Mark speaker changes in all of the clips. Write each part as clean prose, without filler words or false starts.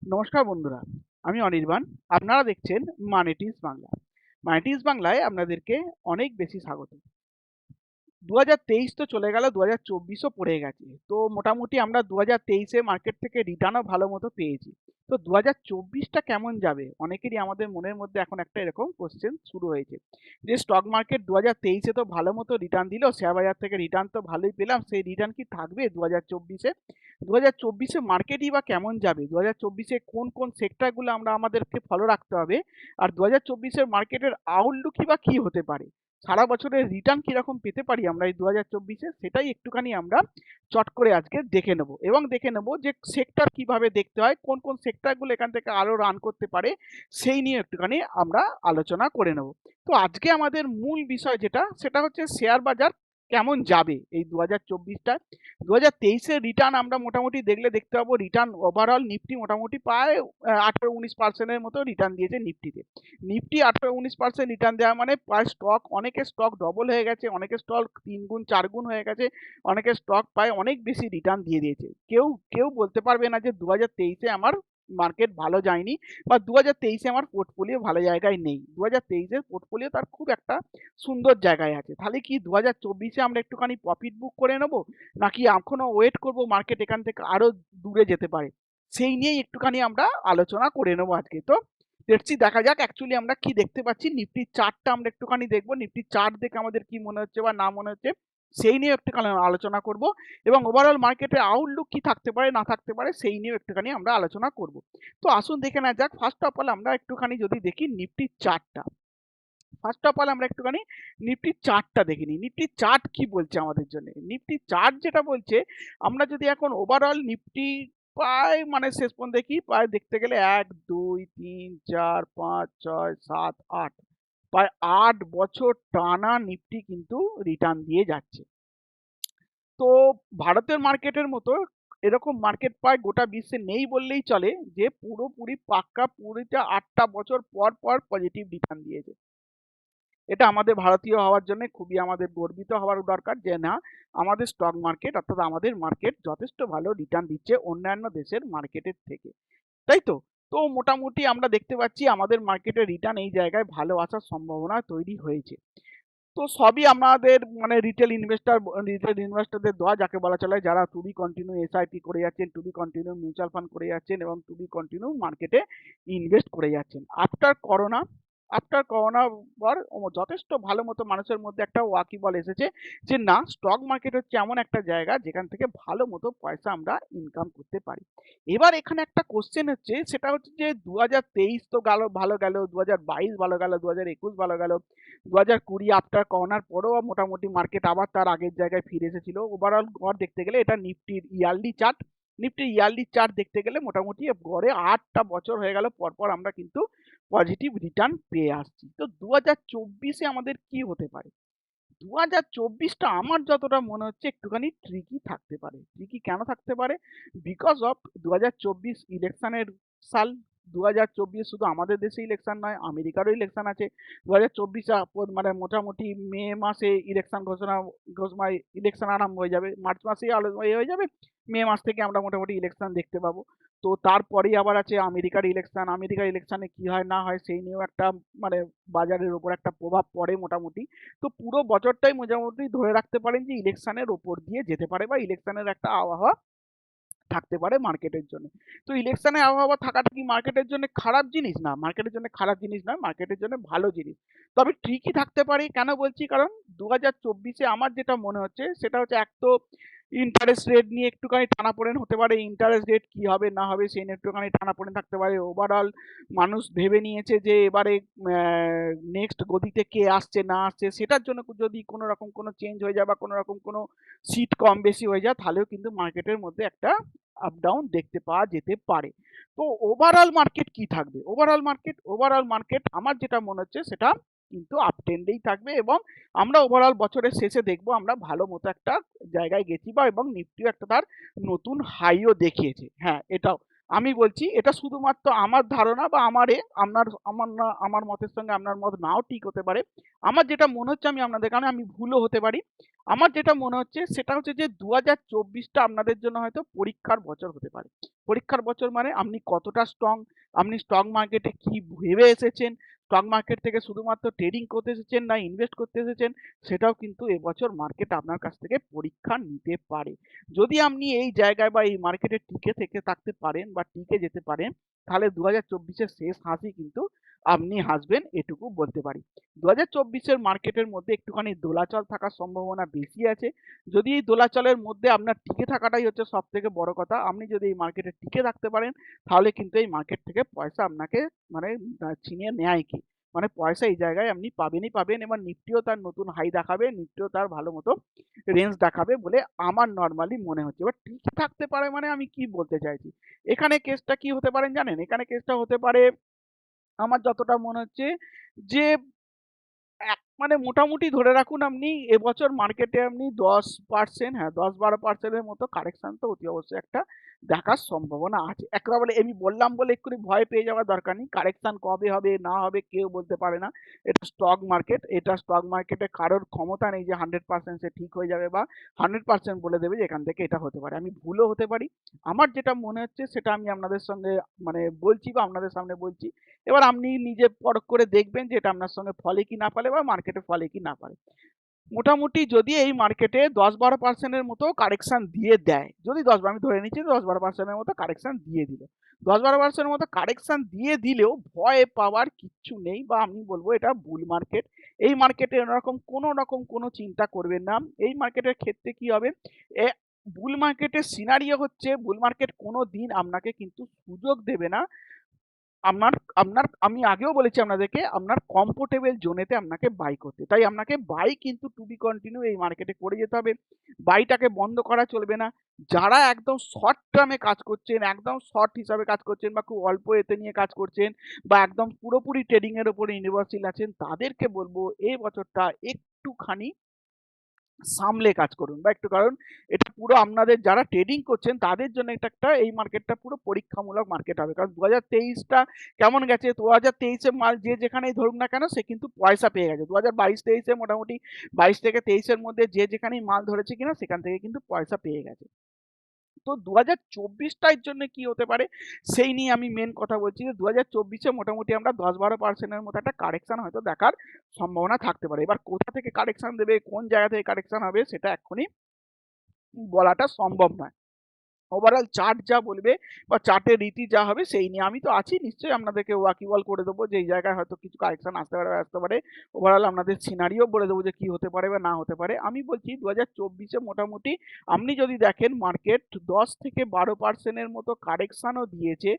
Speaker 1: নমস্কার বন্ধুরা, আমি অনির্বাণ। আপনারা দেখছেন মানিটিস বাংলা। মানিটিস বাংলায় আপনাদেরকে অনেক বেশি স্বাগত। 2023 তো চলে গেল, 2024ও পড়ে গেছে। তো মোটামুটি আমরা 2023-এ মার্কেট থেকে রিটার্নও ভালো মতো পেয়েছি। তো 2024টা কেমন যাবে? অনেকেরই আমাদের মনের মধ্যে এখন একটা এরকম কোশ্চেন শুরু হয়েছে যে স্টক মার্কেট 2023-এ তো ভালো মতো রিটার্ন দিল, শেয়ার বাজার থেকে রিটার্ন তো ভালোই পেলাম, সেই রিটার্ন কি থাকবে 2024-এ? 2024-এ মার্কেটই বা কেমন যাবে? 2024-এ কোন কোন সেক্টরগুলো আমাদেরকে ফলো রাখতে হবে? আর 2024-এর মার্কেটের আউটলুকই বা কি হতে পারে? সারা বছরের রিটার্ন কিরকম পেতে পারি আমরা এই 2024-এ, সেটাই একটুখানি আমরা চট করে আজকে দেখে নেব, এবং দেখে নেব যে সেক্টর কিভাবে দেখতে হয়, কোন কোন সেক্টরগুলো এখান থেকে আরো রান করতে পারে, সেই নিয়ে একটুখানি আমরা আলোচনা করে নেব। তো আজকে আমাদের মূল বিষয় যেটা, সেটা হচ্ছে শেয়ার বাজার কেমন যাবে এই 2024টা। 2023-এর রিটার্ন আমরা মোটামুটি দেখতে পাবো, রিটার্ন ওভারঅল নিফটি মোটামুটি প্রায় 18-19%-এর মতো রিটার্ন দিয়েছে নিফটিতে। নিফটি 18-19% রিটার্ন দেওয়া মানে প্রায় স্টক, অনেকের স্টক ডবল হয়ে গেছে, অনেকের স্টক 3 গুণ 4 গুণ হয়ে গেছে, অনেকের স্টক প্রায় অনেক বেশি রিটার্ন দিয়ে দিয়েছে। কেউ কেউ বলতে পারবে না যে 2023-এ আমার মার্কেট ভালো যায়নি, বা 2023-এ আমার পোর্টফোলিও ভালো জায়গায় নেই। 2023-এর পোর্টফোলিও তার খুব একটা সুন্দর জায়গায় আছে। তাহলে কি 2024-এ আমরা একটুখানি প্রফিট বুক করে নেব, নাকি এখনো ওয়েট করব মার্কেট এখান থেকে আরো দূরে যেতে পারে? সেই নিয়েই একটুখানি আমরা আলোচনা করে নেবো আজকে। তো লেটস সি, দেখা যাক অ্যাকচুয়ালি আমরা কি দেখতে পাচ্ছি। নিফটির চার্টটা আমরা একটুখানি দেখবো, নিফটির চার্ট দেখে আমাদের কি মনে হচ্ছে বা না মনে হচ্ছে, সেই নিয়ে একটুখানি আলোচনা করব, এবং ওভারঅল মার্কেটের আউটলুক কি থাকতে পারে না থাকতে পারে সেই নিয়ে একটুখানি আমরা আলোচনা করব। তো আসুন দেখে নেওয়া যাক। ফার্স্ট অফ অল আমরা একটুখানি যদি দেখি নিফটির চার্টটা, ফার্স্ট অফ অল আমরা একটুখানি নিফটির চার্টটা দেখে নিই। নিফটির চার্ট কি বলছে আমাদের জন্য? নিফটির চার্ট যেটা বলছে, আমরা যদি এখন ওভারঅল নিফটি প্রায় মানে শেষ পর্যন্ত দেখি, প্রায় দেখতে গেলে 1 2 3 4 5 6 7 8, প্রায় 8 বছর টানা নিফটি কিন্তু রিটার্ন দিয়ে যাচ্ছে। তো ভারতের মার্কেটের মতো এরকম মার্কেট প্রায় গোটা বিশ্বে নেই বললেই চলে, যে পুরোপুরি পাক্কা পুরিটা 8টা বছর পর পর পজিটিভ রিটার্ন দিয়েছে। এটা আমাদের ভারতীয় হওয়ার জন্য খুবই আমাদের গর্বিত হওয়ার দরকার, যে না, আমাদের স্টক মার্কেট অর্থাৎ আমাদের মার্কেট যথেষ্ট ভালো রিটার্ন দিচ্ছে অন্যান্য দেশের মার্কেটের থেকে, তাই তো? তো মোটামুটি আমরা দেখতে পাচ্ছি আমাদের মার্কেটের রিটার্ন এই জায়গায় ভালো আসার সম্ভাবনা তৈরি হয়েছে। তো সবই আমাদের মানে রিটেল ইনভেস্টরদের দোয়া, যাকে বলা চলে, যারা টু বি কন্টিনিউ এসআইপি করে যাচ্ছেন, to be continue mutual fund করে যাচ্ছেন, এবং টু বি কন্টিনিউ মার্কেটে ইনভেস্ট করে যাচ্ছেন। আফটার করোনার পর যথেষ্ট ভালো মতো মানুষের মধ্যে একটা ওয়াকিবল এসেছে, যে না, স্টক মার্কেট হচ্ছে এমন একটা জায়গা যেখান থেকে ভালো মতো পয়সা আমরা ইনকাম করতে পারি। এবার এখানে একটা কোশ্চেন হচ্ছে, সেটা হচ্ছে যে 2023 তো গেল, ভালো গেল, 2022 ভালো গেল, 2021 ভালো গেল, 2020 আফটার করোনার পরেও মোটামুটি মার্কেট আবার তার আগের জায়গায় ফিরে এসেছিল। ওভারঅল গড় দেখতে গেলে, এটা নিফটির ইয়ারলি চার্ট, নিফটির ইয়ারলি চার্ট দেখতে গেলে মোটামুটি গড়ে 8টা বছর হয়ে গেল পরপর আমরা কিন্তু পজিটিভ রিটার্ন পেয়ে আসছি। তো 2024-এ আমাদের কি হতে পারে? 2024টা আমার যতটা মনে হচ্ছে একটুখানি ট্রিকি থাকতে পারে। ট্রিকি কেন থাকতে পারে? বিকজ অফ 2024 ইলেকশনের সাল। 2024 শুধু আমাদের দেশে ইলেকশন নয়, আমেরিকারও ইলেকশন আছে। 2024 মানে মোটামুটি মে মাসে ইলেকশন ঘোষণা ইলেকশন আরম্ভ হয়ে যাবে, মার্চ মাসেই হয়ে যাবে। মে মাস থেকে আমরা মোটামুটি ইলেকশন দেখতে পাবো। তো তারপরেই আবার আছে আমেরিকার ইলেকশন। আমেরিকার ইলেকশনে কি হয় না হয় সেই নিয়েও একটা মানে বাজারের উপর একটা প্রভাব পড়ে মোটামুটি। তো পুরো বছরটাই মোটামুটি ধরে রাখতে পারেন যে ইলেকশনের ওপর দিয়ে যেতে পারে, বা ইলেকশনের একটা আবহাওয়া থাকতে পারে মার্কেটের জন্য। তো ইলেকশনের আবহাওয়া থাকাটা কি মার্কেটের জন্য খারাপ জিনিস? না, মার্কেটের জন্য খারাপ জিনিস নয়, মার্কেটের জন্য ভালো জিনিস। তবে ঠিকই থাকতে পারে, কেন বলছি, কারণ 2024-এ আমার যেটা মনে হচ্ছে সেটা হচ্ছে, এক তো ইন্টারেস্ট রেট নিয়ে একটুখানি টানাপোড়েন হতে পারে, ইন্টারেস্ট রেট কি হবে না হবে সেই নিয়ে একটুখানি টানাপোড়েন থাকতে পারে। ওভারঅল মানুষ ভেবে নিয়েছে যে এবারে নেক্সট গদিতে কে আসছে না আসছে, সেটার জন্য যদি কোনো রকম কোনো চেঞ্জ হয়ে যায়, বা কোনো রকম কোনো সিট কম বেশি হয়ে যায়, তাহলেও কিন্তু মার্কেটের মধ্যে একটা আপ ডাউন দেখতে পাওয়া যেতে পারে। তো ওভারঅল মার্কেট কি থাকবে? ওভারঅল মার্কেট আমার যেটা মনে হচ্ছে সেটা কিন্তু আপ ট্রেন্ডেই থাকবে, এবং আমরা ওভারঅল বছরের শেষে দেখবো আমরা ভালো মতো একটা জায়গায় গেছি, বা এবং নিফটিও একটা তার নতুন হাইও দেখিয়েছে। হ্যাঁ, এটাও আমি বলছি এটা শুধুমাত্র আমার ধারণা বা আমার মতের সঙ্গে আপনার মত নাও ঠিক হতে পারে। আমার যেটা মনে হচ্ছে আমি আপনাদের কারণে আমি ভুলও হতে পারি। আমার যেটা মনে হচ্ছে সেটা হচ্ছে যে 2024টা আপনাদের জন্য হয়তো পরীক্ষার বছর হতে পারে। পরীক্ষার বছর মানে আপনি কতটা স্ট্রং, আপনি স্টক মার্কেটে কি ভেবে এসেছেন, স্টক মার্কেট থেকে শুধুমাত্র ট্রেডিং করতে এসেছেন না ইনভেস্ট করতে এসেছেন, সেটাও কিন্তু এবছর মার্কেট আপনার কাছ থেকে পরীক্ষা নিতে পারে। যদি আপনি এই জায়গায় বা এই মার্কেটে টিকে থেকে থাকতে পারেন বা টিকে যেতে পারেন, তাহলে 2024-এর শেষ হাসি কিন্তু আপনি হাসবেন, এটুকু বলতে পারি। 2024-এর মার্কেটের মধ্যে একটুখানি দোলাচল থাকার সম্ভাবনা বেশি আছে। যদি এই দোলাচলের মধ্যে আপনার টিকে থাকাটাই হচ্ছে সব থেকে বড় কথা, আপনি যদি এই মার্কেটে টিকে থাকতে পারেন, তাহলে কিন্তু এই মার্কেট থেকে পয়সা আপনাকে মানে ছিনিয়ে নেয় কি, মানে পয়সা এই জায়গায় আপনি পাবেনই পাবেন। এবার নিফটিও তার নতুন হাই দেখাবে, নিফটিও তার ভালো মতো রেঞ্জ দেখাবে বলে আমার নর্মালি মনে হচ্ছে। এবার ঠিক থাকতে পারে মানে আমি কি বলতে চাইছি, এখানে কেসটা কি হতে পারেন জানেন, এখানে কেসটা হতে পারে আমার যতটা মনে হচ্ছে যে মানে মোটামুটি ধরে রাখুন আপনি এবছর মার্কেটে আপনি 10%, হ্যাঁ 10-12%-এর মতো কারেকশন তো অতি অবশ্যই একটা দেখার সম্ভাবনা আছে। একেবারে আমি বললাম বলে এক্ষুনি ভয় পেয়ে যাওয়ার দরকার নেই, কারেকশন কবে হবে না হবে কেউ বলতে পারে না। এটা স্টক মার্কেট, এটা স্টক মার্কেটে কারোর ক্ষমতা নেই যে 100% সে ঠিক হয়ে যাবে বা 100% বলে দেবে যে এখান থেকে এটা হতে পারে, আমি ভুলও হতে পারি। আমার যেটা মনে হচ্ছে সেটা আমি আপনাদের সঙ্গে মানে বলছি বা আপনাদের সামনে বলছি। এবার আপনি নিজে পরখ করে দেখবেন যে এটা আপনার সঙ্গে ফলে কি না ফলে বা মার্কেটে ফলে কি না ফলে। মোটামুটি যদি এই মার্কেটে 10-12%-এর মতো কারেকশন দিয়ে দেয়, যদি আমি ধরে নিচ্ছি 10-12%-এর মতো কারেকশন দিয়ে দিল, 10-12%-এর মতো কারেকশন দিয়ে দিলেও ভয় পাওয়ার কিচ্ছু নেই বা আমি বলবো এটা বুল মার্কেট। এই মার্কেটে এরকম কোনো চিন্তা করবেন না। এই মার্কেটের ক্ষেত্রে কি হবে, বুল মার্কেটের সিনারিও হচ্ছে বুল মার্কেট কোনো দিন আপনাকে কিন্তু সুযোগ দেবে না আপনার আপনার আমি আগেও বলেছি আপনাদেরকে আপনার কমফোর্টেবল জোনেতে আপনাকে বাই করতে, তাই আপনাকে বাই কিন্তু টু বি কন্টিনিউ এই মার্কেটে করে যেতে হবে। বাইটাকে বন্ধ করা চলবে না। যারা একদম শর্ট টার্মে কাজ করছেন, একদম শর্ট হিসাবে কাজ করছেন বা খুব অল্প এতে নিয়ে কাজ করছেন বা একদম পুরোপুরি ট্রেডিং এর উপরে নির্ভরশীল আছেন, তাদেরকে বলবো এই বছরটা একটুখানি সামলে কাজ করুন বা একটু, কারণ এটা পুরো আপনাদের যারা ট্রেডিং করছেন তাদের জন্য এটা একটা এই মার্কেটটা পুরো পরীক্ষামূলক মার্কেট হবে। কারণ 2023টা কেমন গেছে, 2023-এ মাল যে যেখানেই ধরুক না কেন সে কিন্তু পয়সা পেয়ে গেছে। 2022-23-এ মোটামুটি 22 থেকে 23-এর মধ্যে যে যেখানেই মাল ধরেছে কিনা সেখান থেকে কিন্তু পয়সা পেয়ে গেছে। তো 2024টার জন্য কি হতে পারে সেই নিয়ে আমি মেন কথা বলছি যে 2024-এ মোটামুটি আমরা 10-12%-এর মতো একটা কারেকশন হয়তো দেখার সম্ভাবনা থাকতে পারে। এবার কোথা থেকে কারেকশন দেবে, কোন জায়গা থেকে কারেকশন হবে সেটা এক্ষুনি বলাটা সম্ভব নয়। ওভারঅল চার্ট যা বলবে বা চার্টের রীতি যা হবে সেই নিয়ে আমি তো আছি, নিশ্চয়ই আপনাদেরকে ওয়াকিবল করে দেবো যে এই জায়গায় হয়তো কিছু কারেকশন আসতে পারে। ওভারঅল আপনাদের সিনারিও বলে দেবো যে কি হতে পারে বা না হতে পারে। আমি বলছি 2024-এ মোটামুটি আপনি যদি দেখেন মার্কেট 10-12%-এর মতো কারেকশনও দিয়েছে,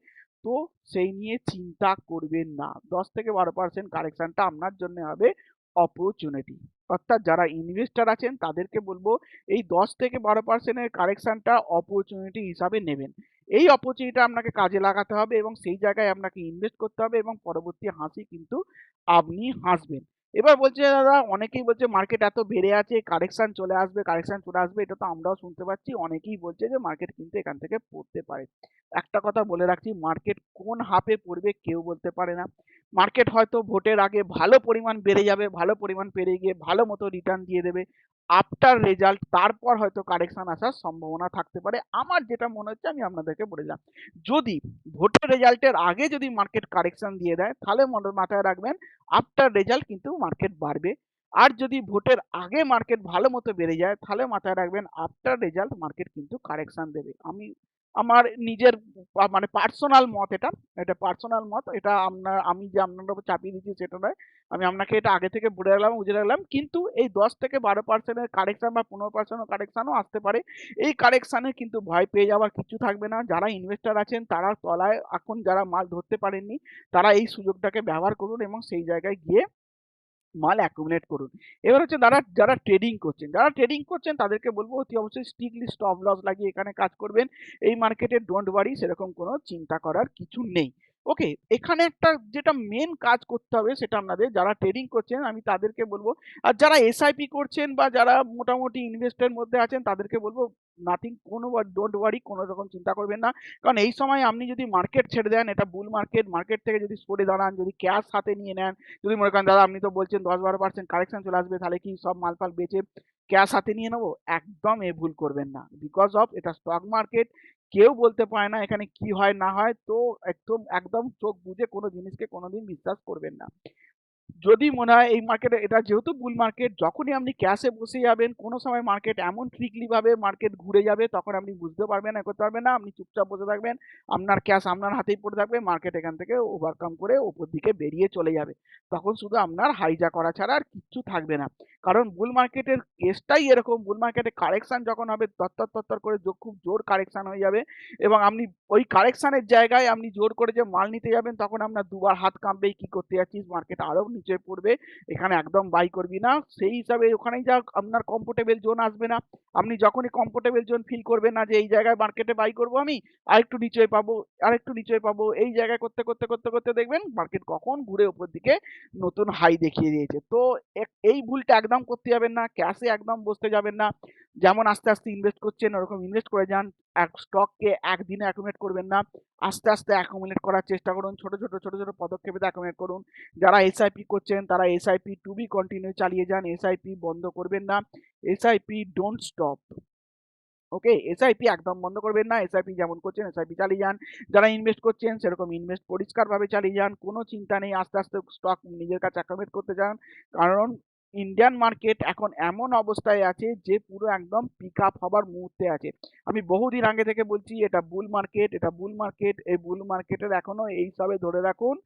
Speaker 1: তো সেই নিয়ে চিন্তা করবেন না। 10-12% কারেকশনটা আপনার জন্য হবে অপরচুনিটি। অর্থাৎ যারা ইনভেস্টর আছেন তাদেরকে বলবো এই 10-12%-এর কারেকশনটা অপরচুনিটি হিসাবে নেবেন। এই অপরচুনিটিটা আপনাকে কাজে লাগাতে হবে এবং সেই জায়গায় আপনাকে ইনভেস্ট করতে হবে এবং পরবর্তী হাসি কিন্তু আপনি হাসবেন। এবার বলছে দাদা, অনেকেই বলছে মার্কেট এত বেড়ে আছে, কারেকশন চলে আসবে, কারেকশন চলে আসবে, এটা তো আমরাও শুনতে পাচ্ছি। অনেকেই বলছে যে মার্কেট কিন্তু এখান থেকে পড়তে পারে। একটা কথা বলে রাখছি, মার্কেট কোন হাফে পড়বে কেউ বলতে পারে না। মার্কেট হয়তো ভোটের আগে ভালো পরিমাণ বেড়ে যাবে, ভালো পরিমাণ বেড়ে গিয়ে ভালো মতো রিটার্ন দিয়ে দেবে। আফটার রেজাল্ট তারপর হয়তো কারেকশন আসার সম্ভাবনা থাকতে পারে। আমার যেটা মনে হচ্ছে আমি আপনাদেরকে বলে দিলাম, যদি ভোটের রেজাল্টের আগে যদি মার্কেট কারেকশন দিয়ে দেয় তাহলে মাথায় রাখবেন আফটার রেজাল্ট কিন্তু মার্কেট বাড়বে। আর যদি ভোটের আগে মার্কেট ভালো মতো বেড়ে যায় তাহলে মাথায় রাখবেন আফটার রেজাল্ট মার্কেট কিন্তু কারেকশন দেবে। আমার নিজের মানে পার্সোনাল মত, এটা এটা পার্সোনাল মত, এটা আমি যে আপনার উপর চাপিয়ে দিচ্ছি সেটা নয়। আমি আপনাকে এটা আগে থেকে বলে রাখলাম, বুঝে রাখলাম। কিন্তু এই 10-12%-এর কারেকশন বা 15% কারেকশনও আসতে পারে। এই কারেকশনে কিন্তু ভয় পেয়ে যাওয়ার কিছু থাকবে না। যারা ইনভেস্টর আছেন তারা তলায় এখন যারা মাল ধরতে পারেননি তারা এই সুযোগটাকে ব্যবহার করুন এবং সেই জায়গায় গিয়ে মাল অ্যাকুমুলেট করুন। এবার হচ্ছে যারা ট্রেডিং করছেন তাদেরকে বলবো অতি অবশ্যই স্ট্রিক্টলি স্টপ লস লাগিয়ে এখানে কাজ করবেন। এই মার্কেটে ডোন্ট ওয়ারি, সেরকম কোনো চিন্তা করার কিছু নেই। ওকে, এখানে একটা যেটা মেন কাজ করতে হবে সেটা আপনাদের যারা ট্রেডিং করছেন আমি তাদেরকে বলবো, আর যারা এসআইপি করছেন বা যারা মোটামুটি ইনভেস্টের মধ্যে আছেন তাদেরকে বলবো নাথিং, কোনো ডোন্ট ওয়ারি, কোনো রকম চিন্তা করবেন না। কারণ এই সময় আপনি যদি মার্কেট ছেড়ে দেন, এটা বুল মার্কেট, মার্কেট থেকে যদি সরে দাঁড়ান, যদি ক্যাশ হাতে নিয়ে নেন, যদি মনে করেন দাদা আপনি তো বলছেন 10-12% কারেকশন চলে আসবে, তাহলে কি সব মালপাল বেচে ক্যাশ হাতে নিয়ে নেবো? একদম এ ভুল করবেন না। বিকজ অফ এটা স্টক মার্কেট, কেউ বলতে পারে না এখানে কি হয় না হয়। তো একদম একদম চোখ বুজে কোনো জিনিসকে কোনোদিন বিশ্বাস করবেন না। যদি মনে হয় এই মার্কেটে, এটা যেহেতু বুল মার্কেট, যখনই আপনি ক্যাশে বসে যাবেন কোনো সময় মার্কেট এমন ট্রিকলি ভাবে মার্কেট ঘুরে যাবে, তখন আপনি বুঝতে পারবেন না, করতে পারবেন না, আপনি চুপচাপ বসে থাকবেন, আপনার ক্যাশ আপনার হাতেই পড়ে থাকবে, মার্কেট এখান থেকে ওভারকাম করে ওপর দিকে বেরিয়ে চলে যাবে। তখন শুধু আপনার হাইজা করা ছাড়া আর কিচ্ছু থাকবে না। কারণ বুল মার্কেটের কেসটাই এরকম, বুল মার্কেটে কারেকশন যখন হবে তত্তর তত্তর করে খুব জোর কারেকশন হয়ে যাবে, এবং আপনি ওই কারেকশনের জায়গায় আপনি জোর করে যে মাল নিতে যাবেন তখন আপনার দুবার হাত কাঁপবে, কি করতে যাচ্ছিস, মার্কেট আরো নিচে পড়বে, এখানে একদম বাই করবি না। সেই হিসাবে ওখানেই যা আপনার কমফোর্টেবল জোন আসবে না। আপনি যখনই কমফোর্টেবল জোন ফিল করবেন না যে এই জায়গায় মার্কেটে বাই করবো আমি, আরেকটু নিচে পাবো, আরেকটু নিচে পাবো, এই জায়গায় করতে করতে করতে করতে দেখবেন মার্কেট কখন ঘুরে উপর দিকে নতুন হাই দেখিয়ে দিয়েছে। তো এই ভুলটা একদম করতে যাবেন না, ক্যাশে একদম বসতে যাবেন না। যেমন আস্তে আস্তে ইনভেস্ট করছেন ওরকম ইনভেস্ট করে যান। এক স্টককে একদিনে অ্যাকুমুলেট করবেন না, আস্তে আস্তে অ্যাকুমুলেট করার চেষ্টা করুন, ছোট ছোট ছোট ছোট পদক্ষেপে অ্যাকুমুলেট করুন। যারা এসআইপি করছেন তারা এসআইপি টু বি কন্টিনিউ চালিয়ে যান, এসআইপি বন্ধ করবেন না, SIP don't stop. Okay, SIP একদম বন্ধ করবেন না, এসআইপি যেমন করছেন এসআইপি চালিয়ে যান। যারা ইনভেস্ট করছেন সেরকম ইনভেস্ট পরিষ্কারভাবে চালিয়ে যান, কোনো চিন্তা নেই, আস্তে আস্তে স্টক নিজের কাছে অ্যাকুমুলেট করতে যান। কারণ ইন্ডিয়ান মার্কেট এখন এমন অবস্থায় আছে যে পুরো একদম পিক আপ হবার মুহূর্তে আছে। আমি বহুদিন আগে থেকে বলছি এটা বুল মার্কেট, এটা বুল মার্কেট, এই বুল মার্কেটের এখনো এই সবে ধরে রাখুন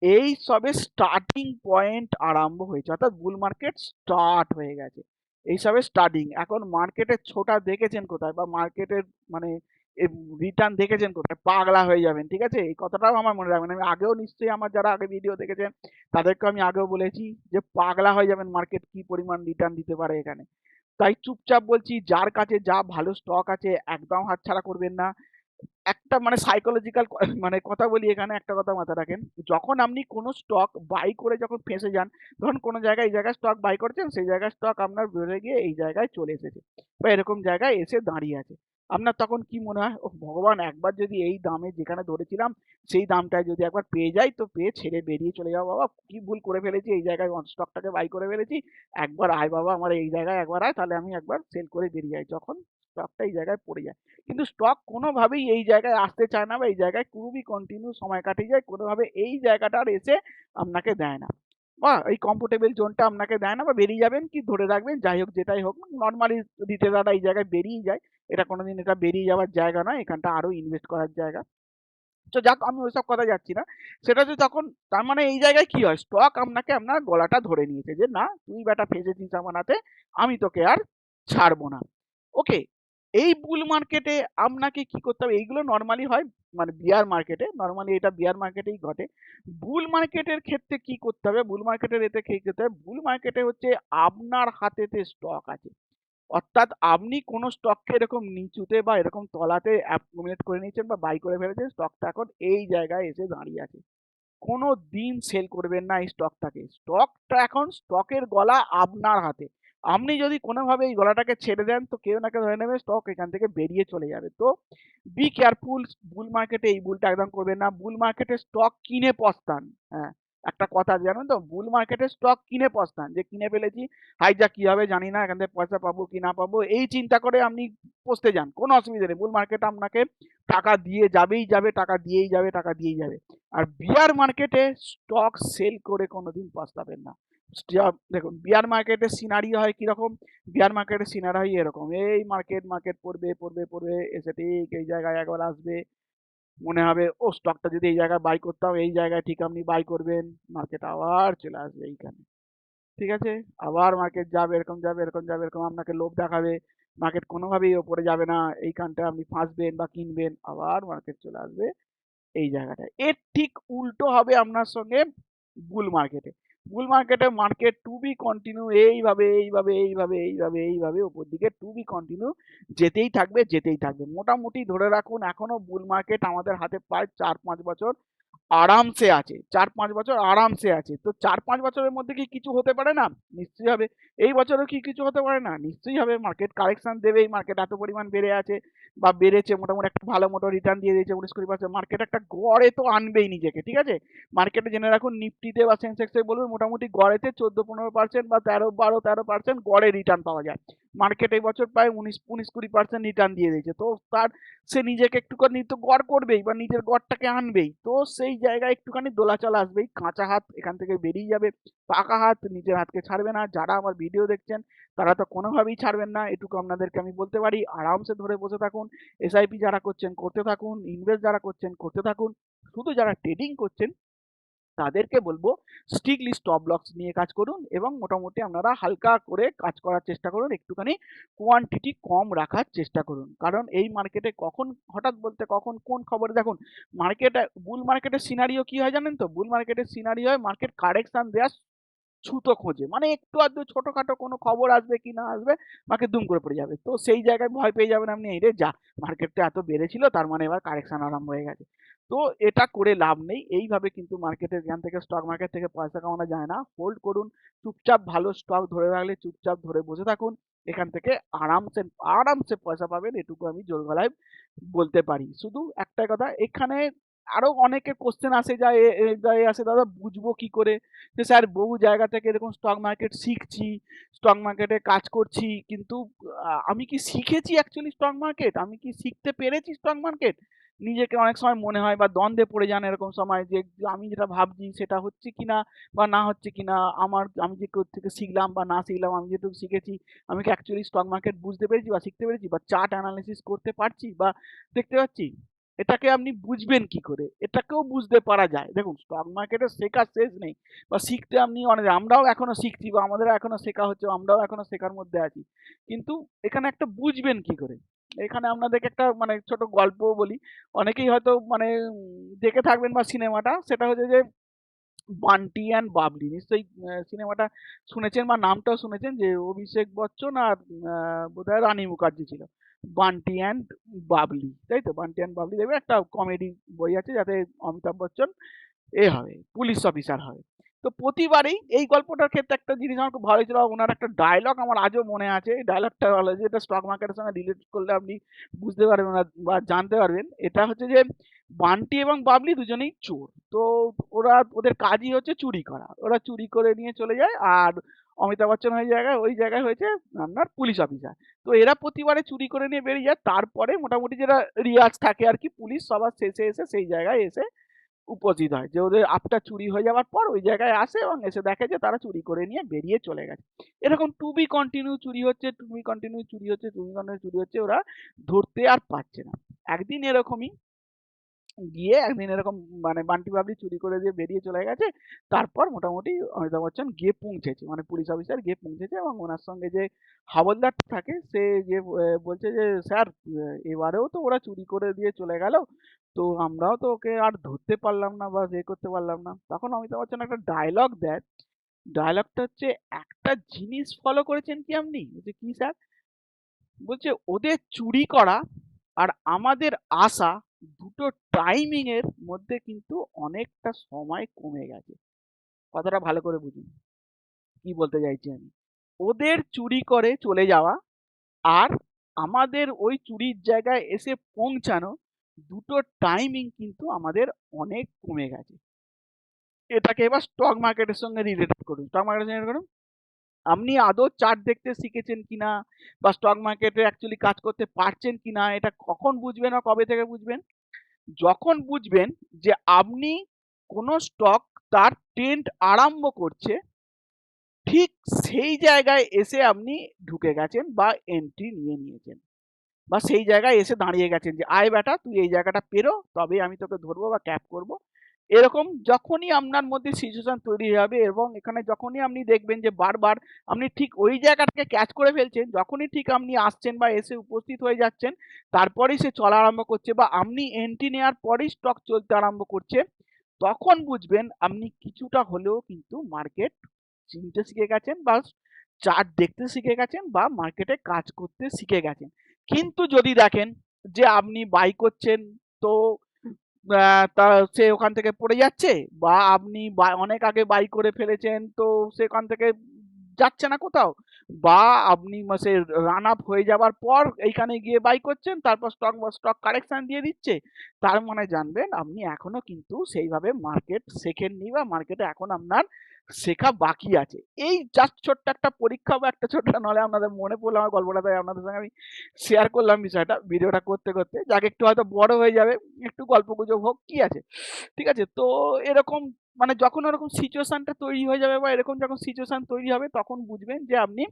Speaker 1: এই সবে স্টার্টিং পয়েন্ট আরম্ভ হয়েছে, অর্থাৎ বুল মার্কেট স্টার্ট হয়ে গেছে, এই সবে স্টার্টিং। এখন মার্কেটের ছোটা দেখেছেন কোথায়, বা মার্কেটের মানে রিটার্ন দেখেছেন কোথায়, পাগলা হয়ে যাবেন। ঠিক আছে, এই কথাটাও আমার মনে রাখবেন। আমি আগেও নিশ্চয়ই আমার যারা আগে ভিডিও দেখেছেন তাদেরকে আমি আগেও বলেছি যে পাগলা হয়ে যাবেন, মার্কেট কি পরিমাণ রিটার্ন দিতে পারে এখানে। তাই চুপচাপ বলছি, যার কাছে যা ভালো স্টক আছে একদম হাতছাড়া করবেন না। একটা মানে সাইকোলজিক্যাল মানে কথা বলি এখানে, একটা কথা মাথায় রাখেন, যখন আপনি কোনো স্টক বাই করে যখন ফেঁসে যান, ধরুন কোনো জায়গায় এই জায়গায় স্টক বাই করছেন, সেই জায়গায় স্টক আপনার বেড়ে গিয়ে এই জায়গায় চলে এসেছে বা এরকম জায়গায় এসে দাঁড়িয়ে আছে, আপনার তখন কি মনে হয়, ও ভগবান একবার যদি এই দামে যেখানে ধরেছিলাম সেই দামটায় যদি একবার পেয়ে যাই, তো পেয়ে ছেড়ে বেরিয়ে চলে যাবো, বাবা কি ভুল করে ফেলেছি, এই জায়গায় স্টকটাকে বাই করে ফেলেছি, একবার আয় বাবা আমার এই জায়গায় একবার আয়, তাহলে আমি একবার সেল করে বেরিয়ে যাই, যখন স্টকটা এই জায়গায় পড়ে যায়। কিন্তু স্টক কোনোভাবেই এই জায়গায় আসতে চায় না, বা এই জায়গায় খুবই কন্টিনিউ সময় কাটিয়ে যায়, কোনোভাবে এই জায়গাটা আর এসে আপনাকে দেয় না, বা এই কমফোর্টেবল জোনটা আপনাকে দেয় না, বা বেরিয়ে যাবেন কি ধরে রাখবেন, যাই হোক যেটাই হোক, নর্মালি রিটেলাররা এই জায়গায় বেরিয়ে যায়, এটা কোনোদিন এটা বেরিয়ে যাওয়ার জায়গা নয়, এখানটা আরো ইনভেস্ট করার জায়গা। তো যাক, আমি ওইসব কথা যাচ্ছি না। সেটা যে তখন তার মানে এই জায়গায় কি হয়, স্টক আপনাকে আপনার গলাটা ধরে নিয়েছে যে না তুই বেটা ফেসেছিস আমার হাতে, আমি তোকে আর ছাড়বো না। ওকে, এই বুল মার্কেটে আপনাকে কি করতে হবে, এইগুলো নর্মালি হয় মানে বিয়ার মার্কেটে, নর্মালি এটা বিয়ার মার্কেটেই ঘটে। বুল মার্কেটের ক্ষেত্রে কি করতে হবে, বুল মার্কেটের এতে কি করতে হবে, বুল মার্কেটে হচ্ছে আপনার হাতেতে স্টক আছে, অর্থাৎ আপনি কোনো স্টককে এরকম নিচুতে বা এরকম তলাতে অ্যাকুমুলেট করে নিয়েছেন বা বাই করে ফেলেছেন, স্টকটা এখন এই জায়গায় এসে দাঁড়িয়ে আছে, কোনো দিন সেল করবেন না এই স্টকটাকে, স্টকটা এখন স্টকের গলা আপনার হাতে, আপনি যদি কোনোভাবে এই গলাটাকে ছেড়ে দেন তো কেউ না কেউ ধরে নেবে স্টক এখান থেকে বেরিয়ে চলে যাবে। তো বি কেয়ারফুল, বুল মার্কেটে এই ভুলটা একদম করবেন না, বুল মার্কেটে স্টক কিনে পস্তান। হ্যাঁ, একটা কথা আছে জানেন তো, বুল মার্কেটে স্টক কিনে পস্তান, যে কিনে ফেলেছি হাইজা কি হবে জানি না, এখান থেকে পয়সা পাবো কি না পাবো এই চিন্তা করে আপনি পস্তে যান, কোনো অসুবিধা নেই, বুল মার্কেট আপনাকে টাকা দিয়ে যাবেই যাবে, টাকা দিয়েই যাবে, টাকা দিয়েই যাবে। আর বিয়ার মার্কেটে স্টক সেল করে কোনোদিন পস্তাবেন না। দেখুন বিয়ার মার্কেটের সিনারি হয় কিরকম, বিয়ার মার্কেটের সিনারি হয় এরকম, এই মার্কেট মার্কেট পড়বে পড়বে পড়বে, এসে ঠিক এই জায়গায় একবার আসবে, মনে হবে ও স্টকটা যদি এই জায়গায় বাই করতাম, এই জায়গায় ঠিক আপনি বাই করবেন, মার্কেট আবার চলে আসবে এইখানে। ঠিক আছে, আবার মার্কেট যাবে এরকম, যাবে এরকম, যাবে এরকম, আপনাকে লোভ দেখাবে, মার্কেট কোনোভাবেই ওপরে যাবে না, এইখানটায় আপনি ফাঁসবেন বা কিনবেন, আবার মার্কেট চলে আসবে এই জায়গাটায়। এর ঠিক উল্টো হবে আপনার সঙ্গে বুল মার্কেটে, বুল মার্কেটে মার্কেট টু বি কন্টিনিউ এইভাবে এইভাবে এইভাবে এইভাবে এইভাবে উপর দিকে টু বি কন্টিনিউ যেতেই থাকবে যেতেই থাকবে। মোটামুটি ধরে রাখুন এখনো বুল মার্কেট আমাদের হাতে প্রায় 4-5 বছর আরামসে আছে, 4-5 বছর আরামসে আছে। তো 4-5 বছরের মধ্যে কি কিছু হতে পারে না? নিশ্চয়ই হবে। এই বছরও কি কিছু হতে পারে না? নিশ্চয়ই হবে। মার্কেট কারেকশন দেবেই, মার্কেট এত পরিমাণ বেড়ে আছে বা বেড়েছে, মোটামুটি একটা ভালো মতো রিটার্ন দিয়ে দিয়েছে 19-20%। মার্কেট একটা গড়ে তো আনবেই নিজেকে, ঠিক আছে? মার্কেটে জেনে রাখুন, নিফটিতে বা সেন্সেক্সে বলুন, মোটামুটি গড়েতে 14-15% বা 13-12-13% গড়ে রিটার্ন পাওয়া যায়। মার্কেট এই বছর প্রায় 19-20% রিটার্ন দিয়ে দিয়েছে। তো তার সে নিজেকে একটুখানি তো গড় করবেই বা নিজের গড়টাকে আনবেই। তো সেই জায়গায় একটুখানি দোলাচল আসবেই। কাঁচা হাত এখান থেকে বেরিয়ে যাবে, পাকা হাত নিজের হাতকে ছাড়বে না। যারা আমার ভিডিও দেখছেন তারা তো কোনোভাবেই ছাড়বেন না, এটুকু আপনাদেরকে আমি বলতে পারি। আরামসে ধরে বসে থাকুন। এসআইপি যারা করছেন করতে থাকুন, ইনভেস্ট যারা করছেন করতে থাকুন। শুধু যারা ট্রেডিং করছেন তাদেরকে বলবো স্ট্রিক্টলি স্টপ লস নিয়ে কাজ করুন এবং মোটামুটি আপনারা হালকা করে কাজ করার চেষ্টা করুন, একটুখানি কোয়ান্টিটি কম রাখার চেষ্টা করুন। কারণ এই মার্কেটে কখন হঠাৎ বলতে কখন কোন খবরে দেখুন, মার্কেটে বুল মার্কেটের সিনারিও কি হয় জানেন তো? বুল মার্কেটের সিনারিও হয় মার্কেট কারেকশন দেওয়ার ছুতো খোঁজে, মানে একটু আধটু ছোটখাটো কোনো খবর আসবে কি না আসবে, মার্কেট দুম করে পড়ে যাবে। তো সেই জায়গায় ভয় পেয়ে যাবেন আপনি, এই রে যা, মার্কেটটা এত বেড়েছিল তার মানে এবার কারেকশন আরম্ভ হয়ে গেছে। তো এটা করে লাভ নেই। এইভাবে কিন্তু মার্কেটের জ্ঞান থেকে, স্টক মার্কেট থেকে পয়সা কামানো যায় না। হোল্ড করুন, চুপচাপ ভালো স্টক ধরে রাখলে চুপচাপ ধরে বসে থাকুন। এখান থেকে আরামসে আরামসে পয়সা পাবেন, এটুকু আমি জোর গলায় বলতে পারি। শুধু একটাই কথা, এখানে আরো অনেকের কোশ্চেন আসে যায়, আসে দাদা বুঝবো কি করে যে স্যার বহু জায়গা থেকে এরকম স্টক মার্কেট শিখছি, স্টক মার্কেটে কাজ করছি, কিন্তু আমি কি শিখেছি অ্যাকচুয়ালি স্টক মার্কেট, আমি কি শিখতে পেরেছি স্টক মার্কেট? নিজেকে অনেক সময় মনে হয় বা দ্বন্দ্বে পড়ে যান এরকম সময় যে আমি যেটা ভাবছি সেটা হচ্ছে কিনা বা না হচ্ছে কিনা, আমি যে থেকে শিখলাম বা না শিখলাম, আমি যেটুকু শিখেছি আমি কি অ্যাকচুয়ালি স্টক মার্কেট বুঝতে পেরেছি বা শিখতে পেরেছি বা চার্ট অ্যানালিসিস করতে পারছি বা দেখতে পাচ্ছি? এটাকে আপনি বুঝবেন কি করে? এটাকেও বুঝতে পারা যায়। দেখুন, স্টক মার্কেটে শেখার শেষ নেই বা শিখতে আপনি অনেক, আমরাও এখনো শিখছি বা আমাদের এখনো শেখা হচ্ছে, আমরাও এখনো শেখার মধ্যে আছি। কিন্তু এখানে একটা বুঝবেন কি করে? এখানে আপনাদেরকে একটা মানে ছোট গল্পও বলি। অনেকেই হয়তো মানে দেখে থাকবেন বা সিনেমাটা, সেটা হচ্ছে যে 'বান্টি অ্যান্ড বাবলি'। নিশ্চয়ই সিনেমাটা শুনেছেন বা নামটাও শুনেছেন, যে অভিষেক বচ্চন আর বোধহয় রানী মুখার্জি ছিল। 'বান্টি অ্যান্ড বাবলি', তাই তো? 'বান্টি অ্যান্ড বাবলি' দেখবেন একটা কমেডি বই আছে যাতে অমিতাভ বচ্চন হবে, পুলিশ অফিসার হবে। তো প্রতিবারেই এই গল্পটার ক্ষেত্রে একটা জিনিস আমার খুব ভালো লেগেছিল, ওনার একটা ডায়লগ আমার আজও মনে আছে। এই ডায়লগটা হলো যে, এটা স্টক মার্কেটের সঙ্গে রিলেট করলে আপনি বুঝতে পারবেন বা জানতে পারবেন। এটা হচ্ছে যে বান্টি এবং বাবলি দুজনেই চোর। তো ওদের কাজই হচ্ছে চুরি করা। ওরা চুরি করে নিয়ে চলে যায়, আর অমিতাভ বচ্চন ওই জায়গায় হয়েছে আপনার পুলিশ অফিসার। তো এরা প্রতিবারে চুরি করে নিয়ে বেরিয়ে যায়। তারপরে মোটামুটি যেটা রিয়াজ থাকে আর কি, পুলিশ সবার শেষে এসে সেই জায়গায় এসে উপস্থিত হয়, যে ওদের আপটা চুরি হয়ে যাওয়ার পর ওই জায়গায় আসে এবং এসে দেখে যে তারা চুরি করে নিয়ে বেরিয়ে চলে গেছে। এরকম টু বি কন্টিনিউ চুরি হচ্ছে, টু বি কন্টিনিউ চুরি হচ্ছে, টু বি কন্টিনিউ চুরি হচ্ছে, ওরা ধরতে আর পারছে না। একদিন এরকমই একদিন এরকম মানে বান্টি বাবলি চুরি করে দিয়ে বেরিয়ে চলে গেছে। তারপর মোটামুটি অমিতাভ বচ্চন গিয়ে পৌঁছেছে, মানে পুলিশ অফিসার গিয়ে পৌঁছেছে এবং ওনার সঙ্গে যে হাবলদার থাকে সে গিয়ে বলছে যে স্যার, এবারেও তো ওরা চুরি করে দিয়ে চলে গেল, তো আমরাও তো ওকে আর ধরতে পারলাম না বা করতে পারলাম না। তখন অমিতাভ বচ্চন একটা ডায়লগ দেয়। ডায়লগটা হচ্ছে, একটা জিনিস ফলো করেছেন কি আপনি? বলছে কি স্যার? বলছে ওদের চুরি করা আর আমাদের আসা, দুটো টাইমিং এর মধ্যে কিন্তু অনেকটা সময় কমে গেছে। কথাটা ভালো করে বুঝুন কি বলতে চাইছি আমি। ওদের চুরি করে চলে যাওয়া আর আমাদের ওই চুরির জায়গায় এসে পৌঁছানো, দুটো টাইমিং কিন্তু আমাদের অনেক কমে গেছে। এটাকে এবার স্টক মার্কেটের সঙ্গে রিলেটেড করুন। স্টক মার্কেটের সঙ্গে করুন, আপনি আদৌ চার্ট দেখতে শিখেছেন কিনা বা স্টক মার্কেটে অ্যাকচুয়ালি কাজ করতে পারছেন কিনা, এটা কখন বুঝবেন বা কবে থেকে বুঝবেন? যখন বুঝবেন যে আপনি কোনো স্টক তার ট্রেন্ড আরম্ভ করছে, ঠিক সেই জায়গায় এসে আপনি ঢুকে গেছেন বা এন্ট্রি নিয়ে নিয়েছেন, বা সেই জায়গায় এসে দাঁড়িয়ে গেছেন যে আয় বেটা তুই এই জায়গাটা পেরো, তবে আমি তোকে ধরবো বা ক্যাপ করব। এরকম যখনই আপনার মধ্যে সিচুয়েশন তৈরি হয়ে যাবে এবং এখানে যখনই আপনি দেখবেন যে বারবার আপনি ঠিক ওই জায়গাটাকে ক্যাচ করে ফেলছেন, যখনই ঠিক আপনি আসছেন বা এসে উপস্থিত হয়ে যাচ্ছেন, তারপরেই সে চলা আরম্ভ করছে বা আপনি এন্ট্রি নেওয়ার পরেই স্টক চলতে আরম্ভ করছে, তখন বুঝবেন আপনি কিছুটা হলেও কিন্তু মার্কেট চিনতে শিখে গেছেন বা চার্ট দেখতে শিখে গেছেন বা মার্কেটে কাজ করতে শিখে গেছেন। কিন্তু যদি দেখেন যে আপনি বাই করছেন, তো তা সে ওখান থেকে পড়ে যাচ্ছে, বা আপনি অনেক আগে বাই করে ফেলেছেন তো সেখান থেকে যাচ্ছে না কোথাও, বা আপনি সে রান আপ হয়ে যাবার পর এইখানে গিয়ে বাই করছেন, তারপর স্টক কারেকশন দিয়ে দিচ্ছে, তার মানে জানবেন আপনি এখনো কিন্তু সেইভাবে মার্কেট শেখেননি, বা মার্কেটে এখন আপনার শেখা বাকি আছে। এই জাস্ট ছোট্ট একটা পরীক্ষা বা একটা ছোট্ট নলে আপনাদের মনে পড়লো আমার গল্পটা, তাই আপনাদের সঙ্গে আমি শেয়ার করলাম বিষয়টা ভিডিওটা করতে করতে, যাকে একটু হয়তো বড় হয়ে যাবে, একটু গল্প গুজব হোক, কি আছে, ঠিক আছে। তো এরকম মানে যখন এরকম সিচুয়েশনটা তৈরি হয়ে যাবে, বা এরকম যখন সিচুয়েশন তৈরি হবে, তখন বুঝবেন যে আপনি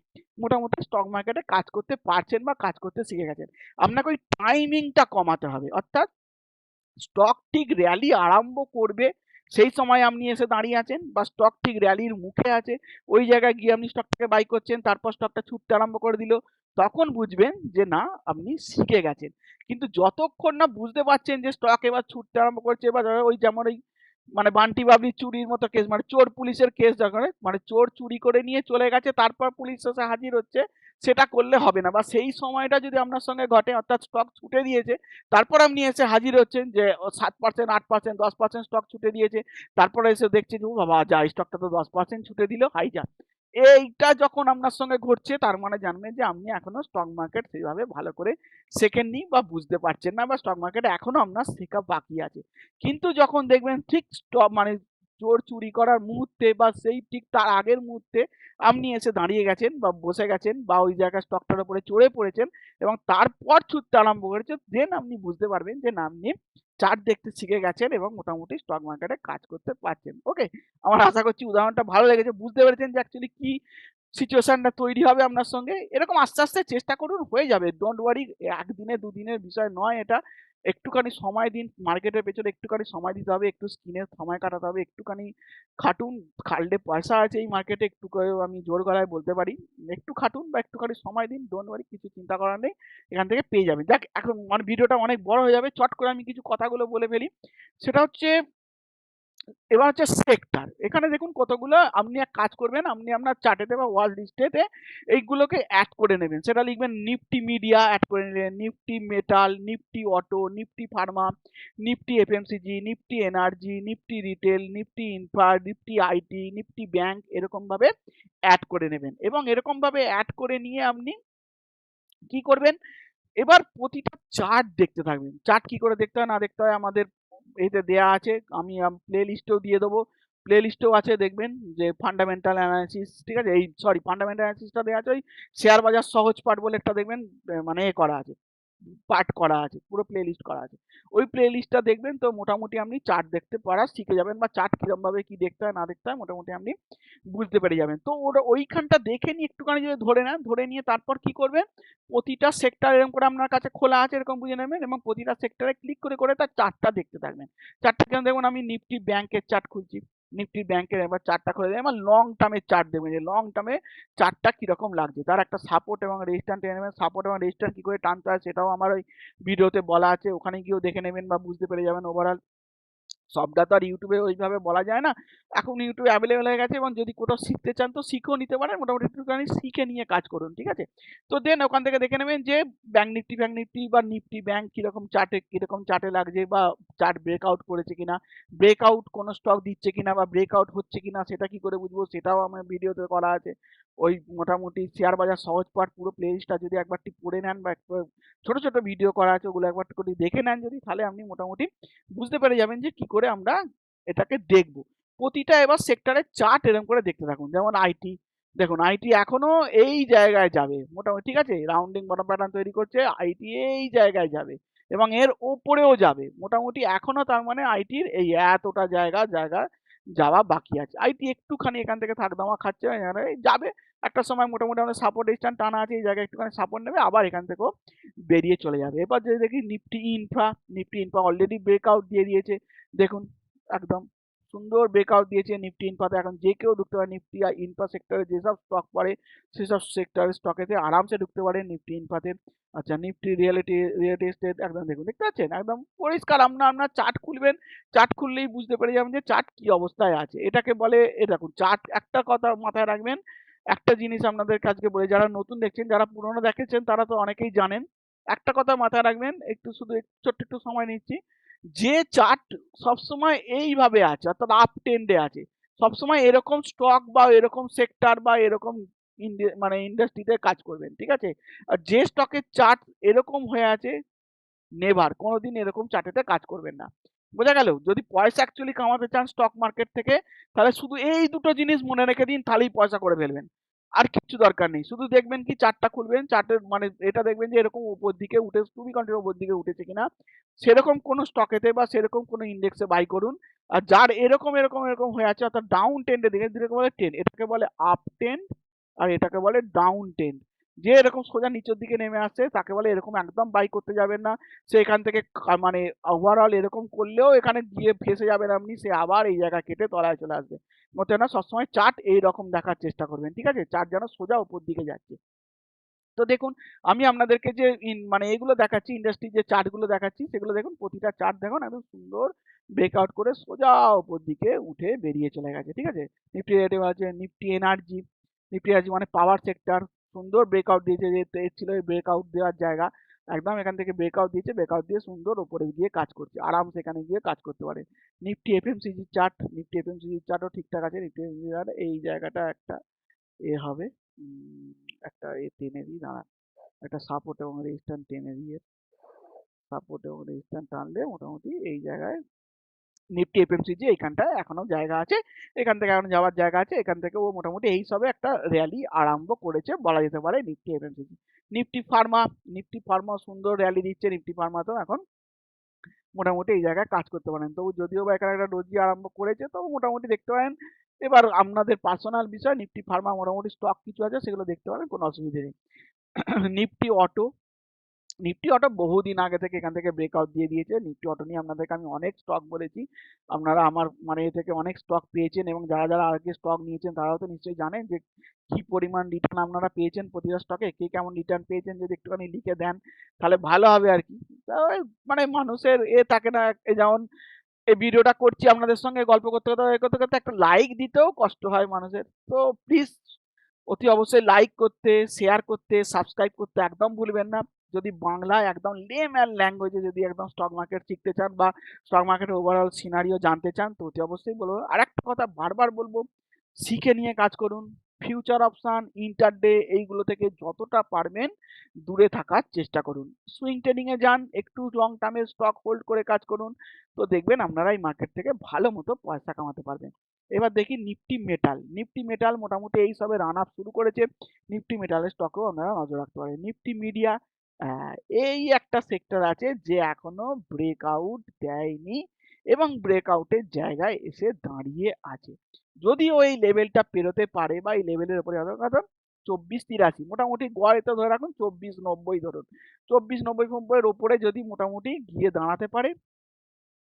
Speaker 1: মোটামুটি স্টক মার্কেটে কাজ করতে পারছেন বা কাজ করতে শিখে গেছেন। আপনাকে ওই টাইমিংটা কমাতে হবে, অর্থাৎ স্টক ঠিক র্যালি আরম্ভ করবে সেই সময় আপনি এসে দাঁড়িয়ে আছেন, বা স্টক ঠিক র্যালির মুখে আছে ওই জায়গায় গিয়ে আপনি স্টকটাকে বাই করছেন, তারপর স্টকটা ছুটতে আরম্ভ করে দিল, তখন বুঝবেন যে না আপনি শিখে গেছেন। কিন্তু যতক্ষণ না বুঝতে পারছেন যে স্টক এবার ছুটতে আরম্ভ করছে, এবার ওই যেমন ওই মানে বান্টি বাবলি চুরির মতো কেস, মানে চোর পুলিশের কেস, যখন মানে চোর চুরি করে নিয়ে চলে গেছে তারপর পুলিশ এসে হাজির হচ্ছে, সেটা করলে হবে না। বা সেই সময়টা যদি আপনার সঙ্গে ঘটে, অর্থাৎ স্টক ছুটে দিয়েছে, তারপর আপনি এসে হাজির হচ্ছেন যে 7%, 8%, 10% স্টক ছুটে দিয়েছে, তারপরে এসে দেখছেন যে ও বাবা যা স্টকটা তো 10% ছুটে দিল, হাই যা। এইটা যখন আপনার সঙ্গে ঘটছে, তার মানে জানবেন যে আপনি এখনো স্টক মার্কেট সেইভাবে ভালো করে শেখেননি, বা বুঝতে পারছেন না, বা স্টক মার্কেটে এখনো আপনার শেখা বাকি আছে। কিন্তু যখন দেখবেন ঠিক স্টক মানে চোর চুরি করার মুহূর্তে, বা সেই ঠিক তার আগের মুহূর্তে আপনি এসে দাঁড়িয়ে গেছেন বা বসে গেছেন, বা ওই জায়গায় স্টকটার উপরে চড়ে পড়েছেন এবং তারপর ছুটতে আরম্ভ করেছে, দেন আপনি বুঝতে পারবেন যে না আপনি চার্ট দেখতে শিখে গেছেন এবং মোটামুটি স্টক মার্কেটে কাজ করতে পারছেন। ওকে, আমার আশা করছি উদাহরণটা ভালো লেগেছে, বুঝতে পেরেছেন যে অ্যাকচুয়ালি কি সিচুয়েশনটা তৈরি হবে আপনার সঙ্গে। এরকম আস্তে আস্তে চেষ্টা করুন, হয়ে যাবে, ডোন্ট ওয়ারি। একদিনে দুদিনের বিষয় নয় এটা, একটুখানি সময় দিন, মার্কেটের পেছনে একটুখানি সময় দিতে হবে, একটু স্কিনে সময় কাটাতে হবে, একটুখানি খাটুন, খাটলে পয়সা আছে এই মার্কেটে, একটু করে আমি জোর গলায় বলতে পারি, একটু খাটুন বা একটুখানি সময় দিন, ডোন্ট ওয়ারি, কিছু চিন্তা করার নেই, এখান থেকে পেয়ে যাবেন। দেখ এখন মানে ভিডিওটা অনেক বড় হয়ে যাবে, চট করে আমি কিছু কথাগুলো বলে ফেলি। সেটা হচ্ছে, এবার হচ্ছে সেক্টর। এখানে দেখুন কতগুলো, আপনি এক কাজ করবেন, আপনি আপনার চার্টেতে বা ওয়াচ লিস্টেতে এইগুলোকে অ্যাড করে নেবেন। সেটা লিখবেন নিফটি মিডিয়া অ্যাড করে নিলেন, Nifty metal, Nifty auto, Nifty Pharma, Nifty FMCG, Nifty energy, Nifty retail, Nifty infra, Nifty IT, Nifty bank, এরকম ভাবে অ্যাড করে নেবেন। এবং এরকম ভাবে অ্যাড করে নিয়ে আপনি কি করবেন, এবার প্রতিটা চার্ট দেখতে থাকবেন। চার্ট কি করে দেখতে হয় না দেখতে হয় আমাদের এতে দেয়া আছে, আমি প্লে লিস্টেও দিয়ে দেবো, প্লে লিস্টেও আছে, দেখবেন যে ফান্ডামেন্টাল অ্যানালিসিস, ঠিক আছে, এই সরি ফান্ডামেন্টাল অ্যানালিসিসটা দেওয়া আছে, ওই শেয়ার বাজার সহজ পাঠ বলে একটা দেখবেন, মানে এ করা আছে, পাঠ করা আছে, পুরো প্লে লিস্ট করা আছে। ওই প্লে লিস্টটা দেখবেন, তো মোটামুটি আপনি চার্ট দেখতে পারা শিখে যাবেন, বা চার্ট কিরম ভাবে কি দেখতে হয় না দেখতে হয় মোটামুটি আপনি বুঝতে পেরে যাবেন। তো ওটা ওইখানটা দেখে নিয়ে একটুখানি যদি ধরে নেন, ধরে নিয়ে তারপর কি করবেন, প্রতিটা সেক্টর এরকম করে আপনার কাছে খোলা আছে এরকম বুঝে নেবেন, এবং প্রতিটা সেক্টরে ক্লিক করে করে তার চার্টটা দেখতে থাকবেন। চার্টটা কেন দেখুন, আমি নিফটি ব্যাংকের চার্ট খুলছি, নিফটি ব্যাংকের এবার চার্টটা খুলে দেবেন, আমার লং টার্মের চার্ট দেখবেন যে লং টার্মে চার্টটা কিরকম লাগছে, তার একটা সাপোর্ট এবং রেজিস্ট্যান্স টেনে নেবেন। সাপোর্ট এবং রেজিস্ট্যান্স কি করে টানতে হয় সেটাও আমার ওই ভিডিওতে বলা আছে, ওখানে গিয়েও দেখে নেবেন বা বুঝতে পেরে যাবেন ওভারঅল। সবটা তো আর ইউটিউবে ওইভাবে বলা যায় না, এখন ইউটিউবে অ্যাভেলেবেল হয়ে গেছে, এবং যদি কোথাও শিখতে চান তো শিখেও নিতে পারেন, মোটামুটি একটুখানি শিখে নিয়ে কাজ করুন, ঠিক আছে। তো দেন ওখান থেকে দেখে নেবেন যে ব্যাংক নিফটি, ব্যাংক নিফটি বা নিফটি ব্যাংক কিরকম চার্টে লাগছে, বা চার্ট ব্রেকআউট করেছে কিনা, ব্রেকআউট কোনো স্টক দিচ্ছে কিনা, বা ব্রেকআউট হচ্ছে কিনা সেটা কি করে বুঝবো, সেটাও আমার ভিডিওতে করা আছে। ওই মোটামুটি শেয়ার বাজার সহজ পাঠ পুরো প্লে লিস্টটা যদি একবারটি পড়ে নেন, বা একটু ছোট ছোট ভিডিও করা আছে ওগুলো একবার করে দেখে নেন যদি, তাহলে আপনি মোটামুটি বুঝতে পেরে যাবেন যে কি করে আমরা এটাকে দেখব। প্রতিটা এবার সেক্টরের চার্ট এরকম করে দেখতে থাকুন, যেমন আইটি, দেখুন আইটি এখনো এই জায়গায় যাবে মোটামুটি, ঠিক আছে, রাউন্ডিং বটম প্যাটার্ন তৈরি করছে, আইটি এই জায়গায় যাবে এবং এর ওপরেও যাবে মোটামুটি, এখনো তার মানে আইটির এই এতটা জায়গা যাওয়া বাকি আছে। আইটি একটুখানি এখান থেকে থাক দামা খাচ্ছে, যাবে একটা সময়, মোটামুটি আমাদের সাপোর্ট স্ট্যান্ড টানা আছে, এই জায়গায় একটুখানি সাপোর্ট নেবে, আবার এখান থেকেও বেরিয়ে চলে যাবে। এবার যদি দেখি Nifty infra, Nifty infra already breakout দিয়ে দিয়েছে, দেখুন একদম সুন্দর ব্রেকআউট দিয়েছে নিফটি ইনফ্রাতে, এখন যে কেউ ঢুকতে পারে, নিফটি আর ইনফ্রা সেক্টরে যেসব স্টক পড়ে সেসব সেক্টরের স্টকেতে আরামসে ঢুকতে পারে নিফটি ইনফ্রাতে। আচ্ছা, নিফটি রিয়েলিটি এস্টেট একদম দেখুন, দেখতে পাচ্ছেন একদম পরিষ্কার, আপনার চার্ট খুলবেন, চার্ট খুললেই বুঝতে পেরে যাবেন যে চার্ট কি অবস্থায় আছে। এটাকে বলে, এ দেখুন চার্ট, একটা কথা মাথায় রাখবেন, একটা জিনিস আপনাদের কাছকে বলে, যারা নতুন দেখছেন, যারা পুরনো দেখেছেন তারা তো অনেকেই জানেন, একটা কথা মাথায় রাখবেন, একটু শুধু ছোট্ট একটু সময় নিচ্ছি, যে চার্ট সবসময় এইভাবে আছে অর্থাৎ আপ ট্রেন্ডে আছে, সবসময় এরকম স্টক বা এরকম সেক্টর বা এরকম মানে ইন্ডাস্ট্রিতে কাজ করবেন, ঠিক আছে? আর যে স্টকের চার্ট এরকম হয়ে আছে, নেভার কোনোদিন এরকম চার্টেতে কাজ করবেন না। বোঝা গেল? যদি পয়সা অ্যাকচুয়ালি কামাতে চান স্টক মার্কেট থেকে, তাহলে শুধু এই দুটো জিনিস মনে রেখে দিন, তাহলেই পয়সা করে ফেলবেন। আর কিচ্ছু দরকার নেই। শুধু দেখবেন কি চার্টটা খুলবেন, চার্টের মানে এটা দেখবেন যে এরকম উপর দিকে উঠে তুমি কন্টিনিউ উপর দিকে উঠেছে কিনা, সেরকম কোনো স্টকেতে বা সেরকম কোনো ইন্ডেক্সে বাই করুন। আর যার এরকম হয়ে আছে অর্থাৎ ডাউন ট্রেন্ডে দিকে যেটাকে বলে ট্রেন্ড, এটাকে বলে আপ ট্রেন্ড আর এটাকে বলে ডাউন ট্রেন্ড। যে এরকম সোজা নিচের দিকে নেমে আসছে তাকে বলে এরকম একদম বাই করতে যাবেন না। সে এখান থেকে মানে ওভারঅল এরকম করলেও এখানে গিয়ে ফেসে যাবেন আপনি, সে আবার এই জায়গা কেটে তলায় চলে আসবে। মতে না সবসময় চার্ট এইরকম দেখার চেষ্টা করবেন, ঠিক আছে? চার্ট যেন সোজা উপর দিকে যাচ্ছে। তো দেখুন আমি আপনাদেরকে যে মানে এগুলো দেখাচ্ছি, ইন্ডাস্ট্রি যে চার্টগুলো দেখাচ্ছি সেগুলো দেখুন, প্রতিটা চার্ট দেখুন একদম সুন্দর ব্রেকআউট করে সোজা উপর দিকে উঠে বেরিয়ে চলে গেছে, ঠিক আছে? নিফটি রেটে আছে নিফটি এনার্জি, নিফটি এনার্জি মানে পাওয়ার সেক্টর, সুন্দর ব্রেকআউট দিয়েছে, যে এর ছিল ব্রেকআউট দেওয়ার জায়গা, একদম এখান থেকে ব্রেকআউট দিয়েছে, ব্রেকআউট দিয়ে সুন্দর উপরে গিয়ে কাজ করছে, আরাম সেখানে গিয়ে কাজ করতে পারে। Nifty FMCG chart, Nifty FMCG চার্টও ঠিকঠাক আছে, নিফটি এফএমসিজি চার্ট এই জায়গাটা একটা এ হবে, একটা এ টেনে দিই দাঁড়ান, একটা সাপোর্ট এবং রেজিস্ট্যান্স টেনে দিয়ে, সাপোর্ট এবং রেজিস্ট্যান্স টানলে মোটামুটি এই জায়গায় নিফটি এফএমসিজি এইখানটায় এখনো জায়গা আছে, এখান থেকে এখন যাওয়ার জায়গা আছে, এখান থেকে ও মোটামুটি এই সবে একটা র্যালি আরম্ভ করেছে বলা যেতে পারে Nifty FMCG. Nifty Pharma, Nifty Pharma সুন্দর র্যালি দিচ্ছে, নিফটি ফার্মা তো এখন মোটামুটি এই জায়গায় কাজ করতে পারেন, তবু যদিও বা এখানে একটা ডোজি আরম্ভ করেছে, তবু মোটামুটি দেখতে পারেন। এবার আপনাদের পার্সোনাল বিষয়, নিফটি ফার্মা মোটামুটি স্টক কিছু আছে সেগুলো দেখতে পারেন, কোনো অসুবিধা নেই। নিফটি অটো, নিফটি অটো বহুদিন আগে থেকে এখান থেকে ব্রেকআউট দিয়ে দিয়েছে। নিফটি অটো নিয়ে আপনাদেরকে আমি অনেক স্টক বলেছি, আপনারা আমার মানে এ থেকে অনেক স্টক পেয়েছেন, এবং যারা যারা আগে স্টক নিয়েছেন তারাও তো নিশ্চয়ই জানেন যে কি পরিমাণ রিটার্ন আপনারা পেয়েছেন প্রতিটা স্টকে, কে কেমন রিটার্ন পেয়েছেন যদি একটুখানি লিখে দেন তাহলে ভালো হবে আর কি। তা ওই মানে মানুষের এ থাকে না, এই যেমন এই ভিডিওটা করছি আপনাদের সঙ্গে গল্প করতে করতে করতে করতে একটা লাইক দিতেও কষ্ট হয় মানুষের। তো প্লিজ অতি অবশ্যই লাইক করতে, শেয়ার করতে, সাবস্ক্রাইব করতে একদম ভুলবেন না। যদি বাংলায় একদম লেম্যান ল্যাঙ্গুয়েজে যদি একদম স্টক মার্কেট শিখতে চান বা স্টক মার্কেটের ওভারঅল সিনারিও জানতে চান, তো অতি অবশ্যই বলবো। আর একটা কথা বারবার বলবো, শিখে নিয়ে কাজ করুন। ফিউচার অপশন, ইন্টারডে এইগুলো থেকে যতটা পারবেন দূরে থাকার চেষ্টা করুন। সুইং ট্রেডিং এ যান, একটু লং টার্মে স্টক হোল্ড করে কাজ করুন, তো দেখবেন আপনারা এই মার্কেট থেকে ভালো মতো পয়সা কামাতে পারবেন। এবার দেখি নিফটি মেটাল, নিফটি মেটাল মোটামুটি এই সবে রান আপ শুরু করেছে, নিফটি মেটালের স্টকেও আপনারা নজর রাখতে পারেন। নিফটি মিডিয়া, এই একটা সেক্টর আছে যে এখনো ব্রেকআউট দেয়নি এবং ব্রেকআউটের জায়গায় এসে দাঁড়িয়ে আছে। যদি ওই লেভেলটা পেরোতে পারে বা এই লেভেলের উপরে কথা 2483 মোটামুটি গড় এটা ধরে রাখুন 2490 ধরুন, 2490 এর ওপরে যদি মোটামুটি গিয়ে দাঁড়াতে পারে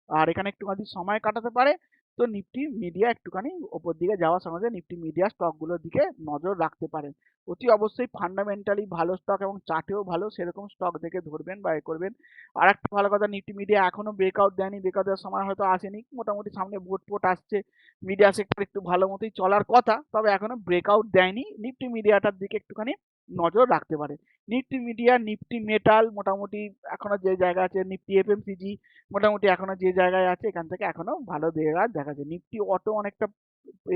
Speaker 1: আর এখানে একটুখানি সময় কাটাতে পারে, তো নিফটি মিডিয়া একটুখানি ওপর দিকে যাওয়ার সঙ্গে সঙ্গে নিফটি মিডিয়া স্টকগুলোর দিকে নজর রাখতে পারেন। অতি অবশ্যই ফান্ডামেন্টালি ভালো স্টক এবং চার্টেও ভালো সেরকম স্টক দেখে ধরবেন বা এ করবেন। আর একটা ভালো কথা, নিফটি মিডিয়া এখনো ব্রেকআউট দেয়নি, ব্রেকআউট দেওয়ার সময় হয়তো আসেনি, মোটামুটি সামনে ভোট ফোট আসছে, মিডিয়া সেক্টর একটু ভালো মতোই চলার কথা, তবে এখনো ব্রেকআউট দেয়নি, নিফটি মিডিয়াটার দিকে একটুখানি নজর রাখতে পারে। নিফটি মিডিয়া, নিফটি মেটাল মোটামুটি এখনো যে জায়গা আছে, নিফটি এফএমসিজি মোটামুটি এখনো যে জায়গায় আছে এখান থেকে এখনো ভালো জায়গা দেখা যায়। নিফটি অটো অনেকটা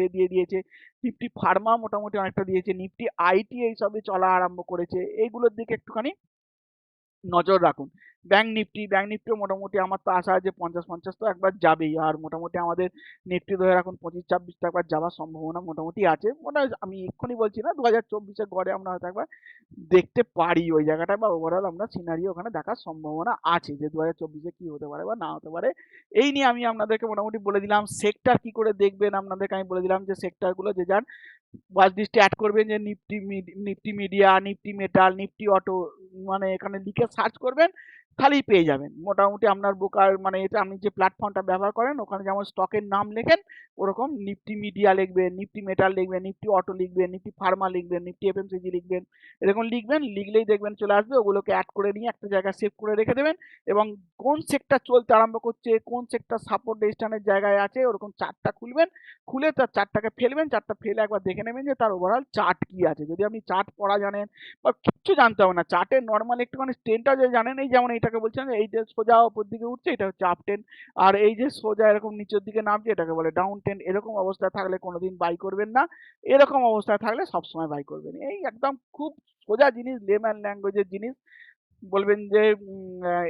Speaker 1: এ দিয়ে দিয়েছে, নিফটি ফার্মা মোটামুটি অনেকটা দিয়েছে, নিফটি আইটি এইসবে চলা আরম্ভ করেছে, এইগুলোর দিকে একটুখানি নজর রাখুন। ব্যাংক নিফটি, ব্যাংক নিফটিও মোটামুটি আমার তো আশা আছে 50-50 তো একবার যাবেই, আর মোটামুটি আমাদের নিফটি ধরে রাখুন 25-26 তো একবার যাওয়ার সম্ভাবনা মোটামুটি আছে। আমি এক্ষুনি বলছি না, 2024 গড়ে আমরা হয়তো একবার দেখতে পারি ওই জায়গাটা, বা ওভারঅল আমরা সিনারিও ওখানে দেখার সম্ভাবনা আছে যে 2024 কি হতে পারে বা না হতে পারে। এই নিয়ে আমি আপনাদেরকে মোটামুটি বলে দিলাম। সেক্টর কি করে দেখবেন আপনাদেরকে আমি বলে দিলাম, যে সেক্টরগুলো যে যান ওয়াচ লিস্টে অ্যাড করবেন, যে Nifty media, Nifty metal, Nifty auto, মানে এখানে লিখে সার্চ করবেন, খালি পেয়ে যাবেন। মোটামুটি আপনার বোকার মানে এটা আপনি যে প্ল্যাটফর্মটা ব্যবহার করেন ওখানে যেমন স্টকের নাম লেখেন, ওরকম নিফটি মিডিয়া লিখবেন, নিফটি মেটাল লিখবেন, নিফটি অটো লিখবেন, নিফটি ফার্মা লিখবেন, নিফটি এফএমসিজি লিখবেন, এরকম লিখবেন, লিখলেই দেখবেন চলে আসবে। ওগুলোকে অ্যাড করে নিয়ে একটা জায়গায় সেভ করে রেখে দেবেন, এবং কোন সেক্টর চলতে আরম্ভ করছে, কোন সেক্টর সাপোর্ট রেজিস্ট্যান্সের জায়গায় আছে, ওরকম চার্টটা খুলবেন, খুলে তার চার্টটাকে ফেলবেন, চার্টটা ফেলে একবার দেখে নেবেন যে তার ওভারঅল চার্ট কি আছে। যদি আপনি চার্ট পড়া জানেন বা কিচ্ছু জানতে হবে না, চার্টের নর্মাল একটুখানি ট্রেন্ডটা যদি জানেন, এই যেমন এটা যেটাকে বলছিলাম যে এই যে সোজা উপর দিকে উঠছে এটা হচ্ছে আপ ট্রেন্ড, আর এই যে সোজা এরকম নিচের দিকে নামছে এটাকে বলে ডাউন ট্রেন্ড। এরকম অবস্থায় থাকলে কোনোদিন বাই করবেন না, এরকম অবস্থায় থাকলে সবসময় বাই করবেন। এই একদম খুব সোজা জিনিস, লেম্যান ল্যাঙ্গুয়েজের জিনিস। বলবেন যে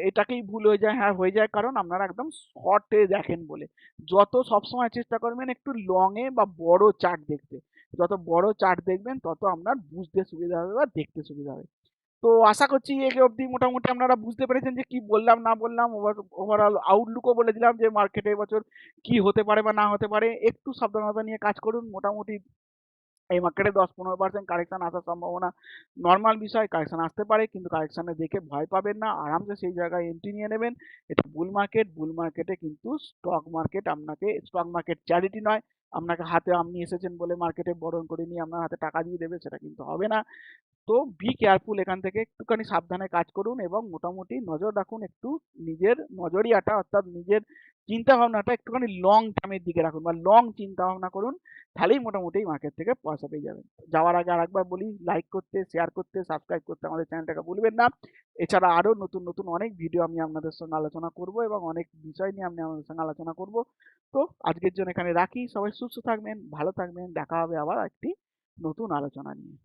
Speaker 1: এটাকেই ভুল হয়ে যায়, হ্যাঁ হয়ে যায়, কারণ আপনারা একদম শর্টে দেখেন বলে। যত সবসময় চেষ্টা করবেন একটু লং এ বা বড় চার্ট দেখতে, যত বড় চার্ট দেখবেন তত আপনার বুঝতে সুবিধা হবে বা দেখতে সুবিধা হবে। তো আশা করছি একে অবধি মোটামুটি আপনারা বুঝতে পেরেছেন যে কি বললাম না বললাম, ওভারঅল আউটলুকও বলে দিলাম যে মার্কেটে এবছর কি হতে পারে বা না হতে পারে। একটু সাবধানতা নিয়ে কাজ করুন। মোটামুটি এই মার্কেটে 10-15% কারেকশন আসার সম্ভাবনা নর্মাল বিষয়, কারেকশন আসতে পারে, কিন্তু কারেকশনে দেখে ভয় পাবেন না, আরামসে সেই জায়গায় এন্ট্রি নিয়ে নেবেন। এটা বুল মার্কেট, বুল মার্কেটে কিন্তু স্টক মার্কেট আপনাকে, স্টক মার্কেট চ্যারিটি নয়, আপনাকে হাতে আপনি এসেছেন বলে মার্কেটে বরণ করে নিয়ে আপনার হাতে টাকা দিয়ে দেবে, সেটা কিন্তু হবে না। তো বি কেয়ারফুল, এখান থেকে একটুখানি সাবধানে কাজ করুন এবং মোটামুটি নজর রাখুন একটু নিজের নজরিয়াটা, অর্থাৎ নিজের চিন্তা ভাবনাটা একটুখানি লং টার্মের দিকে রাখুন বা লং চিন্তা ভাবনা করুন, তাহলেই মোটামুটি মার্কেট থেকে পয়সা পেয়ে যাবেন। যাওয়ার আগে আরেকবার বলি, লাইক করতে, শেয়ার করতে, সাবস্ক্রাইব করতে আমাদের চ্যানেলটাকে ভুলবেন না। এছাড়া আরও নতুন নতুন অনেক ভিডিও আমি আপনাদের সঙ্গে আলোচনা করব এবং অনেক বিষয় নিয়ে আমি আপনাদের সঙ্গে আলোচনা করব। তো আজকের জন্য এখানে রাখি, সবাই সুস্থ থাকবেন, ভালো থাকবেন, দেখা হবে আবার একটি নতুন আলোচনা নিয়ে।